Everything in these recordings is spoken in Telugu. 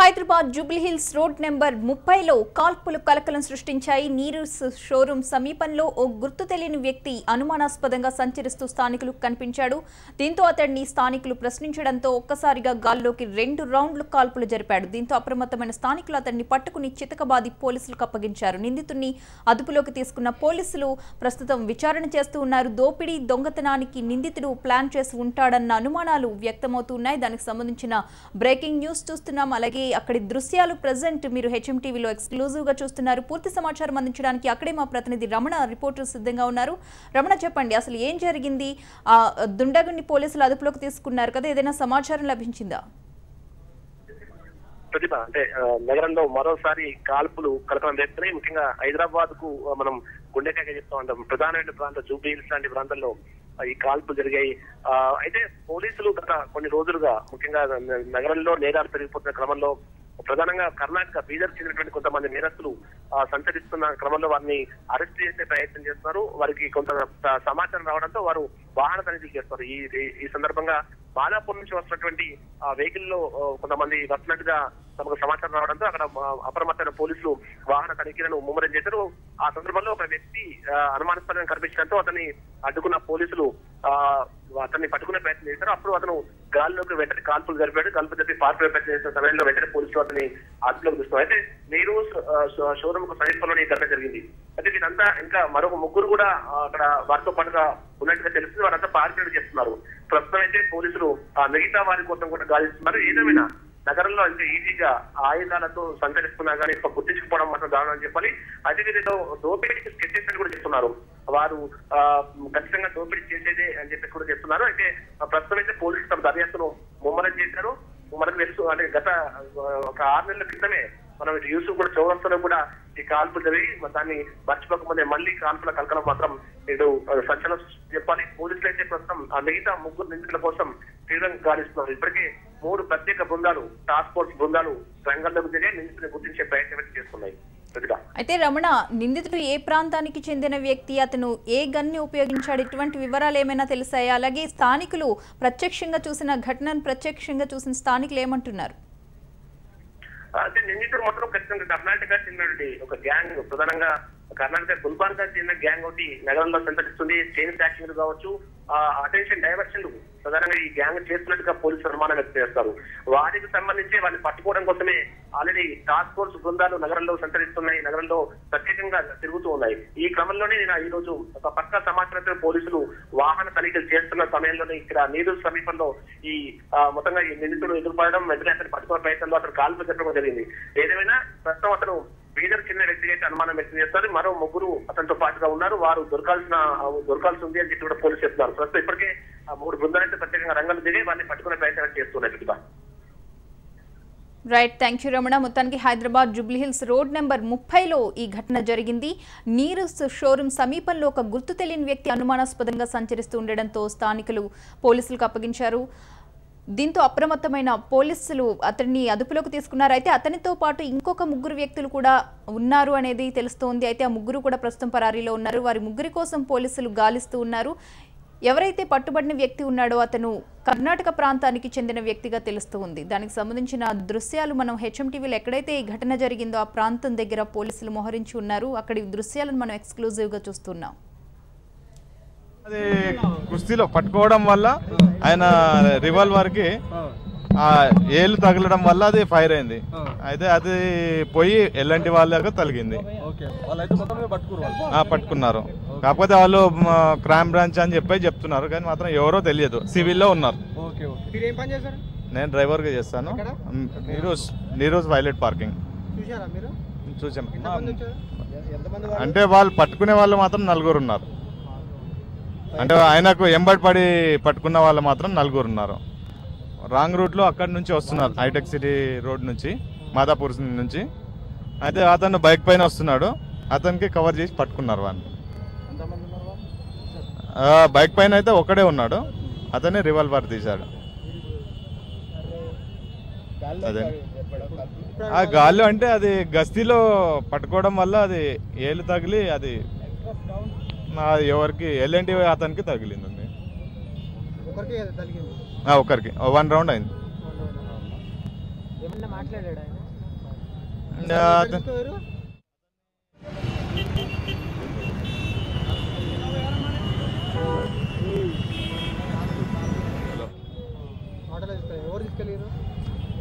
హైదరాబాద్ జూబ్లీహిల్స్ రోడ్ నెంబర్ 30లో కాల్పులు కలకలం సృష్టించాయి. నీరు షోరూం సమీపంలో ఓ గుర్తు తెలియని వ్యక్తి అనుమానాస్పదంగా సంచరిస్తూ స్థానికులకు కనిపించాడు. దీంతో అతడిని స్థానికులు ప్రశ్నించడంతో ఒక్కసారిగా గాల్లోకి 2 రౌండ్లు కాల్పులు జరిపాడు. దీంతో అప్రమత్తమైన స్థానికులు అతడిని పట్టుకుని చితకబాది పోలీసులకు అప్పగించారు. నిందితుడిని అదుపులోకి తీసుకున్న పోలీసులు ప్రస్తుతం విచారణ చేస్తూ ఉన్నారు. దోపిడీ దొంగతనానికి నిందితుడు ప్లాన్ చేసి ఉంటాడన్న అనుమానాలు వ్యక్తమవుతున్నాయి. దానికి సంబంధించిన బ్రేకింగ్ న్యూస్ చూస్తున్నాం. అలాగే అక్కడి దృశ్యాలు ప్రెజెంట్ మీరు హెచ్ఎం టీవీలో ఎక్స్క్లూజివ్ గా చూస్తున్నారు. పూర్తి సమాచారం అందించడానికి అక్కడే మా ప్రతినిధి రమణ రిపోర్టర్ సిద్ధంగా ఉన్నారు. రమణ, చెప్పండి, అసలు ఏం జరిగింది? దుండగుని పోలీసులు అదుపులోకి తీసుకున్నారు కదా, ఏదైనా సమాచారం లభించిందా? ప్రతిభ అంటే నగరంలో మరోసారి కాల్పులు కలకలం రేపుతున్నాయి. ముఖ్యంగా హైదరాబాద్ కు మనం గుండెకాయ చెప్తా ఉంటాం. ప్రధానమైన ప్రాంతం జూబ్లీహిల్స్ లాంటి ప్రాంతాల్లో ఈ కాల్పులు జరిగాయి. అయితే పోలీసులు గత కొన్ని రోజులుగా ముఖ్యంగా నగరంలో నేరాలు పెరిగిపోతున్న క్రమంలో ప్రధానంగా కర్ణాటక బీదర్ చెందినటువంటి కొంతమంది నేరస్తులు సంచరిస్తున్న క్రమంలో వారిని అరెస్ట్ చేసే ప్రయత్నం చేస్తున్నారు. వారికి కొంత సమాచారం రావడంతో వారు వాహన తనిఖీ చేస్తారు. ఈ సందర్భంగా బాలాపూర్ నుంచి వస్తున్నటువంటి వెహికల్ లో కొంతమంది వస్తున్నట్టుగా తమకు సమాచారం రావడంతో అక్కడ అప్రమత్తమైన పోలీసులు వాహన తనిఖీలను ముమ్మరం చేశారు. ఆ సందర్భంలో ఒక వ్యక్తి అనుమానాస్పదంగా కనిపించడంతో అతన్ని అడ్డుకున్న పోలీసులు అతన్ని పట్టుకునే ప్రయత్నం చేశారు. అప్పుడు అతను గాల్లోకి వెంటనే కాల్పులు జరిపాడు. కాల్పులు జరిపి పారిపోయే ప్రయత్నం చేసిన సమయంలో వెంటనే పోలీసులు అతన్ని అదుపులోకి తీసుకున్నారు. అయితే నీరు షోరూమ్ కు సమీపంలోనే ఈ ఘటన జరిగింది. అయితే వీరంతా ఇంకా మరొక ముగ్గురు కూడా అక్కడ వారితో పాటుగా ఉన్నట్టుగా తెలుస్తుంది. వారంతా పారిపోయినట్టు చెప్తున్నారు. ప్రస్తుతం అయితే పోలీసులు మిగతా వారి కోసం కూడా గాలిస్తున్నారు. ఏదేమైనా నగరంలో ఇంకా ఈజీగా ఆయుధాలతో సంచరిస్తున్నా కానీ గుర్తించుకోవడం మాత్రం దారుణం అని చెప్పాలి. అయితే వీరితో దోపిడీకి స్కెచెస్ అని కూడా చెప్తున్నారు. వారు ఖచ్చితంగా దోపిడీ చేసేదే అని చెప్పి కూడా చెప్తున్నారు. అయితే ప్రస్తుతం అయితే పోలీసులు తమ దర్యాప్తును ముమ్మరం చేశారు. మనకు తెలుసు అంటే గత ఒక 6 నెలల క్రితమే మనం యూసుఫ్ కూడా చౌరస్తాలో కూడా ఈ కాల్పులు జరిగి దాన్ని మర్చిపోకముందే మళ్ళీ కాల్పుల కలకలం మాత్రం ఇటు సంచలనం చెప్పాలి. పోలీసులు అయితే ప్రస్తుతం ఆ మిగతా ముగ్గురు నిందితుల కోసం తీవ్రంగా గాలిస్తున్నారు. ఇప్పటికే 3 ప్రత్యేక బృందాలు, టాస్క్ ఫోర్స్ బృందాలు రంగంలోకి దిగి నిందితులను గుర్తించే ప్రయత్నం చేస్తున్నాయి. అయితే రమణ, నిందితుడు ఏ ప్రాంతానికి చెందిన వ్యక్తి, అతను ఏ గన్ని ఉపయోగించాడు, ఇటువంటి వివరాలు ఏమైనా తెలిసాయా? అలాగే స్థానికులు ప్రత్యక్షంగా చూసిన ఘటనను ప్రత్యక్షంగా చూసిన స్థానికులు ఏమంటున్నారు? అంటే నిందితుడు మాత్రం ఖచ్చితంగా కర్ణాటక చెందినటువంటి ఒక గ్యాంగ్, ప్రధానంగా కర్ణాటక గుల్బర్గా చెందిన గ్యాంగ్ ఒకటి నగరంలో సంచరిస్తుంది. చైన్ యాక్షన్లు కావచ్చు, అటెన్షన్ డైవర్షన్లు ప్రధానంగా ఈ గ్యాంగ్ చేస్తున్నట్టుగా పోలీసులు అనుమానం వ్యక్తం చేస్తారు. వారికి సంబంధించి వారిని పట్టుకోవడం కోసమే ఆల్రెడీ టాస్క్ ఫోర్స్ బృందాలు నగరంలో సంచరిస్తున్నాయి, నగరంలో ప్రత్యేకంగా తిరుగుతూ ఉన్నాయి. ఈ క్రమంలోనే నేను ఈ రోజు ఒక పక్కా సమాచారంతో పోలీసులు వాహన తనిఖీలు చేస్తున్న సమయంలోనే ఇక్కడ నీరు సమీపంలో ఈ మొత్తంగా ఈ నిందితుడు ఎదురుపడడం, వెంటనే అతను పట్టుకునే ప్రయత్నంలో అతను కాల్పులు జరపడం జరిగింది. ఏదేమైనా ప్రస్తుతం అతను బీదర్ చిన్న వ్యక్తిగా అయితే అనుమానం వ్యక్తం చేస్తారు. మరో ముగ్గురు అతనితో పాటుగా ఉన్నారు. వారు దొరకాల్సి ఉంది అని చెప్పి కూడా పోలీసు చెప్తున్నారు. ప్రస్తుతం ఇప్పటికే 3 బృందాలు అయితే ప్రత్యేకంగా రంగంలో దిగి వారిని పట్టుకునే ప్రయత్నం చేస్తున్నారు. Right, thank you Ramana. మొత్తానికి హైదరాబాద్ జూబ్లీహిల్స్ రోడ్ నెంబర్ 30లో ఈ ఘటన జరిగింది. నీరు షోరూం సమీపంలో ఒక గుర్తు తెలియని వ్యక్తి అనుమానాస్పదంగా సంచరిస్తూ ఉండడంతో స్థానికులు పోలీసులకు అప్పగించారు. దీంతో అప్రమత్తమైన పోలీసులు అతన్ని అదుపులోకి తీసుకున్నారు. అయితే అతనితో పాటు ఇంకొక 3 వ్యక్తులు కూడా ఉన్నారు అనేది తెలుస్తోంది. అయితే ఆ 3 కూడా ప్రస్తుతం పరారీలో ఉన్నారు. వారి 3 కోసం పోలీసులు గాలిస్తూ ఉన్నారు. ఎవరైతే పట్టుబడిన వ్యక్తి ఉన్నాడో అతను కర్ణాటక ప్రాంతానికి చెందిన వ్యక్తిగా తెలుస్తూ ఉంది. దానికి సంబంధించిన దృశ్యాలు మనం హెచ్ఎం టీవీలో ఎక్కడైతే ఈ ఘటన జరిగిందో ఆ ప్రాంతం దగ్గర పోలీసులు మోహరించి ఉన్నారు. అక్కడి దృశ్యాలను మనం ఎక్స్క్లూజివ్గా చూస్తున్నాం. అది కుస్తీలో పట్టుకోవడం వల్ల ఆయన రివాల్వర్కి ఏళ్ళు తగలడం వల్ల అది ఫైర్ అయింది. అయితే అది పోయి ఎల్లంటి వాళ్ళగా తగిలింది. పట్టుకున్నారు. కాకపోతే వాళ్ళు క్రైమ్ బ్రాంచ్ అని చెప్తున్నారు, కానీ మాత్రం ఎవరో తెలియదు. సివిల్లో ఉన్నారు. నేను డ్రైవర్గా చేస్తాను. నీరోజ్ వైలెట్ పార్కింగ్ చూసాం. అంటే వాళ్ళు పట్టుకునే వాళ్ళు మాత్రం 4 ఉన్నారు. అంటే ఆయనకు ఎంబడి పడి పట్టుకున్న వాళ్ళు మాత్రం 4 ఉన్నారు. రాంగ్ రూట్లో అక్కడి నుంచి వస్తున్నారు, హైటెక్ సిటీ రోడ్ నుంచి, మాదాపూర్ నుంచి. అయితే అతను బైక్ పైన వస్తున్నాడు. అతనికి కవర్ చేసి పట్టుకున్నారు వాడిని. బైక్ పైన అయితే ఒకడే ఉన్నాడు. అతనే రివాల్వర్ తీశాడు. అదే ఆ గాల్లో అంటే అది గస్తీలో పట్టుకోవడం వల్ల అది ఏళ్ళు తగిలి అది ఎవరికి ఎల్ఎన్టీ అతనికి తగిలిందండి. ఒకరికి 1 రౌండ్ అయింది.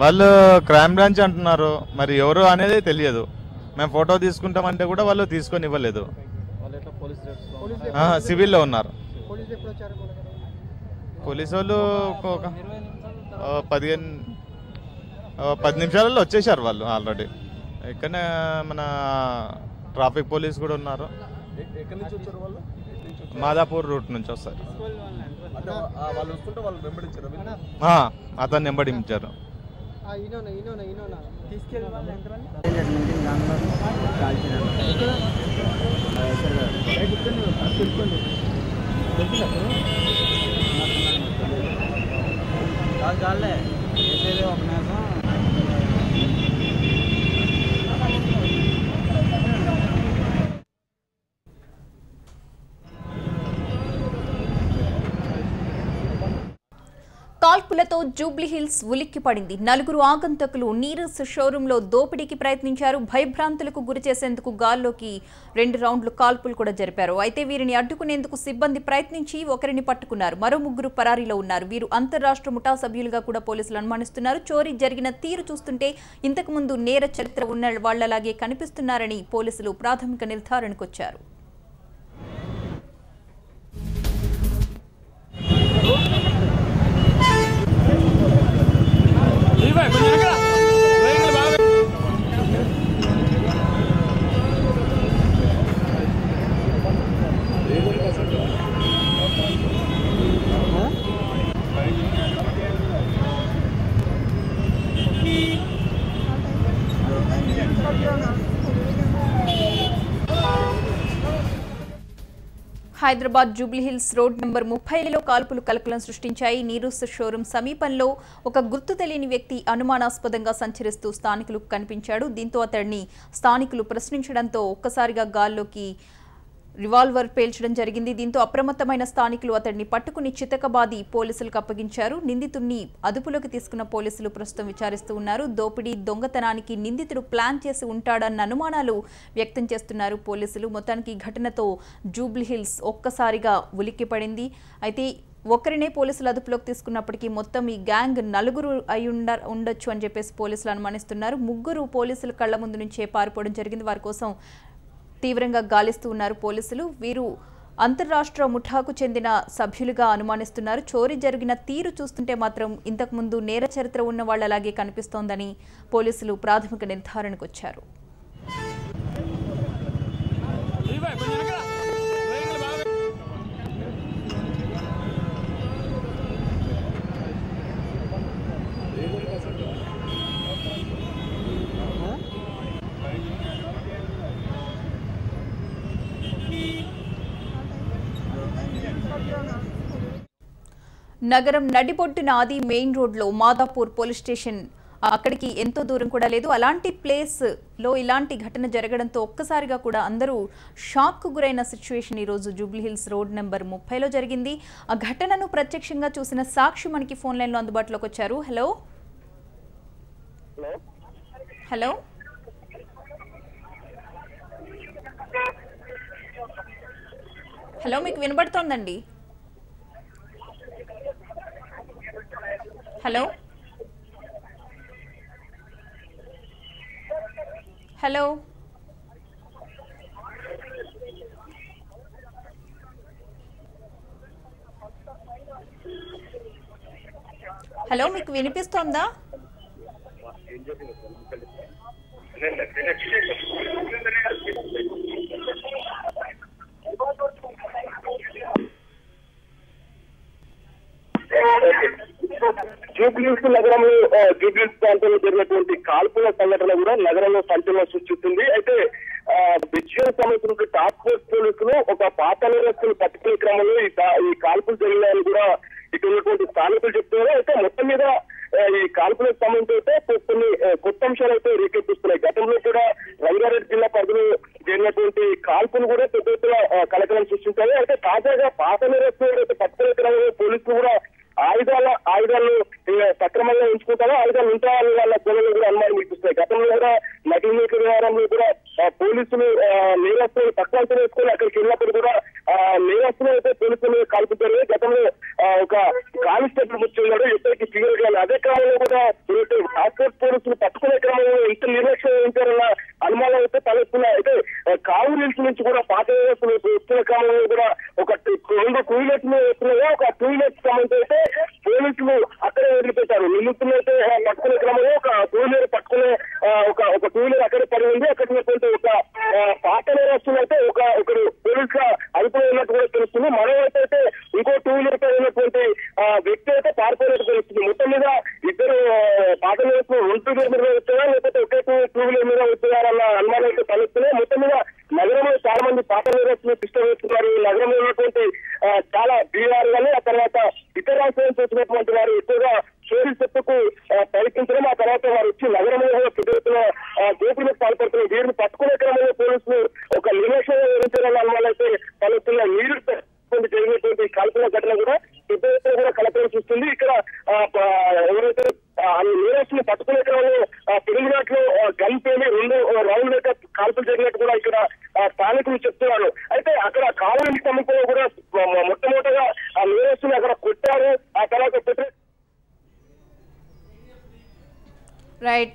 వాళ్ళు క్రైమ్ బ్రాంచ్ అంటున్నారు, మరి ఎవరు అనేది తెలియదు. మేము ఫోటో తీసుకుంటామంటే కూడా వాళ్ళు తీసుకొని ఇవ్వలేదు. సివిల్లో ఉన్నారు. పోలీసు వాళ్ళు ఒక 10 నిమిషాలలో వచ్చేసారు వాళ్ళు ఆల్రెడీ. ఇక్కడనే మన ట్రాఫిక్ పోలీస్ కూడా ఉన్నారు. మాదాపూర్ రూట్ నుంచి వస్తారు. అతను వెంబడించారు. కాల్పులతో జూబ్లీహిల్స్ ఉలిక్కిపడింది. 4 ఆగంతకులు నీరస్ షోరూంలో దోపిడీకి ప్రయత్నించారు. భయభ్రాంతులకు గురి చేసేందుకు గాల్లోకి 2 రౌండ్లు కాల్పులు కూడా జరిపారు. అయితే వీరిని అడ్డుకునేందుకు సిబ్బంది ప్రయత్నించి ఒకరిని పట్టుకున్నారు. మరో 3 పరారీలో ఉన్నారు. వీరు అంతర్రాష్ట్ర ముఠా సభ్యులుగా కూడా పోలీసులు అనుమానిస్తున్నారు. చోరీ జరిగిన తీరు చూస్తుంటే ఇంతకు ముందు నేర చరిత్ర ఉన్న వాళ్లలాగే కనిపిస్తున్నారని పోలీసులు ప్రాథమిక నిర్ధారణకు వచ్చారు. హైదరాబాద్ జూబ్లీహిల్స్ రోడ్ నెంబర్ 30లో కాల్పులు కలకలం సృష్టించాయి. నీరస్ షోరూం సమీపంలో ఒక గుర్తు తెలియని వ్యక్తి అనుమానాస్పదంగా సంచరిస్తూ స్థానికులకు కనిపించాడు. దీంతో అతడిని స్థానికులు ప్రశ్నించడంతో ఒక్కసారిగా గాల్లోకి రివాల్వర్ పేల్చడం జరిగింది. దీంతో అప్రమత్తమైన స్థానికులు అతడిని పట్టుకుని చితకబాది పోలీసులకు అప్పగించారు. నిందితుడిని అదుపులోకి తీసుకున్న పోలీసులు ప్రస్తుతం విచారిస్తూ ఉన్నారు. దోపిడీ దొంగతనానికి నిందితుడు ప్లాన్ చేసి ఉంటాడన్న అనుమానాలు వ్యక్తం చేస్తున్నారు పోలీసులు. మొత్తానికి ఘటనతో జూబ్లీహిల్స్ ఒక్కసారిగా ఉలిక్కిపడింది. అయితే ఒకరినే పోలీసులు అదుపులోకి తీసుకున్నప్పటికీ మొత్తం ఈ గ్యాంగ్ 4 అయి ఉండొచ్చు అని చెప్పేసి పోలీసులు అనుమానిస్తున్నారు. 3 పోలీసులు కళ్ల ముందు నుంచే పారిపోవడం జరిగింది. వారి కోసం తీవ్రంగా గాలిస్తూ ఉన్నారు పోలీసులు. వీరు అంతర్రాష్ట్ర ముఠాకు చెందిన సభ్యులుగా అనుమానిస్తున్నారు. చోరీ జరిగిన తీరు చూస్తుంటే మాత్రం ఇంతకుముందు నేర చరిత్ర ఉన్న వాళ్ళలాగే కనిపిస్తోందని పోలీసులు ప్రాథమిక నిర్ధారణకు వచ్చారు. నగరం నడిబొడ్డున ఆది మెయిన్ రోడ్లో మాదాపూర్ పోలీస్ స్టేషన్ అక్కడికి ఎంతో దూరం కూడా లేదు. అలాంటి ప్లేస్లో ఇలాంటి ఘటన జరగడంతో ఒక్కసారిగా కూడా అందరూ షాక్కు గురైన సిచ్యువేషన్ ఈరోజు జూబ్లీహిల్స్ రోడ్ నెంబర్ 30లో జరిగింది. ఆ ఘటనను ప్రత్యక్షంగా చూసిన సాక్షి మనకి ఫోన్ లైన్లో అందుబాటులోకి వచ్చారు. హలో హలో హలో మీకు వినబడుతోందండి? హలో హలో హలో మీకు వినిపిస్తోందా? జూబ్లీహిల్స్ నగరంలో జూబ్లీహిల్స్ ప్రాంతంలో జరిగినటువంటి కాల్పుల సంఘటన కూడా నగరంలో సంచలనం సృష్టిస్తుంది. అయితే విజయం సంబంధించిన టాస్క్ ఫోర్స్ పోలీసులు ఒక పాత నేరస్తులు పట్టుకునే క్రమంలో ఈ కాల్పులు జరిగినాయని కూడా ఇక్కడ ఉన్నటువంటి స్థానికులు చెప్తున్నారు. అయితే మొత్తం మీద ఈ కాల్పులకు సంబంధించి అయితే కొన్ని కొత్త అంశాలు అయితే రేకెత్తిస్తున్నాయి. గతంలో కూడా రంగారెడ్డి జిల్లా పరిధిలో జరిగినటువంటి కాల్పులు కూడా పెద్ద ఎత్తున కలకలం సృష్టించాయి. అయితే తాజాగా పాత నేరస్తులు పట్టుకునే క్రమంలో పోలీసులు కూడా ఆయుధాలు సక్రమంగా ఉంచుకుంటారో ఆయుధాలు ఉంటాయని వాళ్ళ కోణంలో కూడా అనుమానం ఇప్పిస్తాయి. గతంలో కూడా నకిలీ క్రమంలో కూడా పోలీసులు నేరస్తులు తక్కువ వేసుకొని అక్కడికి వెళ్ళినప్పుడు కూడా నేరస్తులు అయితే పోలీసులు కాల్పుతారు. గతంలో ఒక కానిస్టేబుల్ ముచ్చున్నాడు, ఎప్పటికీ ఫిగర్ కాదు. అదే క్రమంలో కూడా హాస్టల్ పోలీసులు పట్టుకునే క్రమంలో ఇంత నిర్లక్ష్యం ఏంటారన్న అనుమానం అయితే తలెత్తున్నాయి. అయితే కావు నుంచి కూడా పాత వ్యవస్థలు వస్తున్న క్రమంలో కూడా ఒక 2 టూ వీలర్స్ వస్తున్నాయో ఒక 2 వీలర్స్ సంబంధించి అయితే పోలీసులు అక్కడే వదిలిపెట్టారు. నిందితులు అయితే పట్టుకునే క్రమంలో ఒక 2 వీలర్ పట్టుకునే ఒక 2 వీలర్ అక్కడే పడి ఉంది. అక్కడ ఉన్నటువంటి ఒక పాత నేరస్తులు అయితే ఒకరు పోలీసుల అదుపులో ఉన్నట్టు కూడా తెలుస్తుంది. మరోవైపు అయితే ఇంకో 2 వీలర్ పై ఉన్నటువంటి వ్యక్తి అయితే పారిపోయినట్టు తెలుస్తుంది. మొత్తం మీద ఇద్దరు పాత నేరస్తులు 2 టూ వీలర్ మీద వచ్చారా లేకపోతే ఒకే 2 వీలర్ మీద వచ్చారన్న అనుమానం అయితే తలెత్తున్నాయి. మొత్తం మీద నగరంలో చాలా మంది పాత నేరస్తులు తిష్టం వేస్తున్నారు. నగరంలో ఉన్నటువంటి చాలా బీఆర్ గానీ ఆ తర్వాత ఇతర రాష్ట్రాల నుంచి వచ్చినటువంటి వారు ఎక్కువగా చోరీ చెప్పుకు ప్రయత్నించడం, ఆ తర్వాత వారు వచ్చి నగరంలో పెద్ద ఎత్తున దోపిడీకి పాల్పడుతున్నారు. వీరిని పట్టుకునే క్రమంలో పోలీసులు ఒక నిర్లక్ష్యం వివరించాలన్న అనుమానాలు అయితే తలెత్తున్న నీరు జరిగినటువంటి కాల్పుల ఘటన కూడా పెద్ద ఎత్తున కూడా కలకలం చూస్తుంది. ఇక్కడ ఎవరైతే నేరస్తులు పట్టుకునే క్రమంలో పెరిగినట్లు గన్ పేలి 2 రౌండ్ల కాల్పులు జరిగినట్టు కూడా ఇక్కడ స్థానికులు చెప్తున్నారు. అయితే అక్కడ కావలి సమీపంలో కూడా మొట్టమొదటిగా నేరస్తులు అక్కడ కొట్టారు. ఆ తర్వాత రైట్.